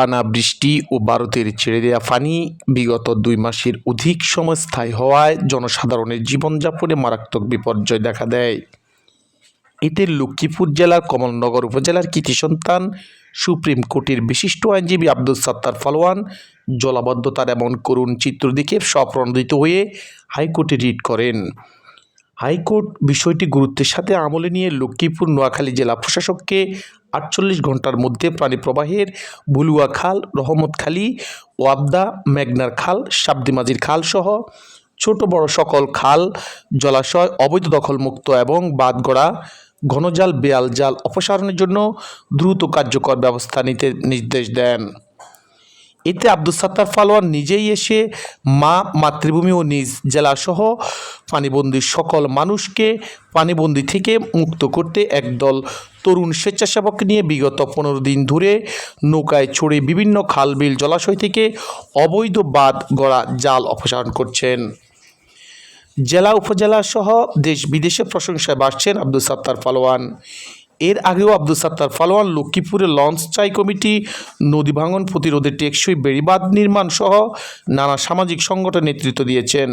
টানা বৃষ্টি ও ভারতের ছেড়ে দেওয়া পানি বিগত 2 মাসের অধিক সময় স্থায়ী হওয়ায় জনসাধারণের জীবনযাপনে মারাত্মক বিপর্যয় দেখা দেয়। এতে লক্ষ্মীপুর জেলার কমলনগর উপজেলার কৃতি সন্তান সুপ্রিম কোর্টের বিশিষ্ট আইনজীবী আব্দুস সাত্তার পালোয়ান জলাবদ্ধতার এমন করুণ চিত্র দেখে স্বপ্রণোদিত হয়ে হাইকোর্টে রিট করেন। হাইকোর্ট বিষয়টি গুরুত্বের সাথে আমলে নিয়ে লক্ষ্মীপুর নোয়াখালী জেলা প্রশাসককে 48 ঘন্টার মধ্যে পানি প্রবাহের বুলুয়া খাল, রহমতখালী, ওয়াবদা, মেঘনার খাল, শাবদিমাজির খাল সহ ছোট বড় সকল খাল, জলাশয় অবৈধ দখলমুক্ত এবং বাঁধগড়া, ঘনজাল, বেয়াল জাল অপসারণের জন্য দ্রুত কার্যকর ব্যবস্থা নিতে নির্দেশ দেন। এতে আব্দুস সাত্তার পালোয়ান নিজেই এসে মাতৃভূমি ও নিজ জেলাসহ পানিবন্দী সকল মানুষকে পানিবন্দী থেকে মুক্ত করতে একদল তরুণ স্বেচ্ছাসেবক নিয়ে বিগত 15 দিন ধরে নৌকায় চড়ে বিভিন্ন খালবিল জলাশয় থেকে অবৈধ বাঁধ গড়া জাল অপসারণ করছেন। জেলা উপজেলা সহ দেশ বিদেশে প্রশংসায় বাড়ছেন আব্দুস সাত্তার পালোয়ান। এর আগেও আব্দুস সাত্তার পালোয়ান লক্ষ্মীপুরে লঞ্চ চাই কমিটি, নদী ভাঙন প্রতিরোধে টেকসই বেড়িবাঁধ নির্মাণ সহ নানা সামাজিক সংগঠনের নেতৃত্ব দিয়েছেন।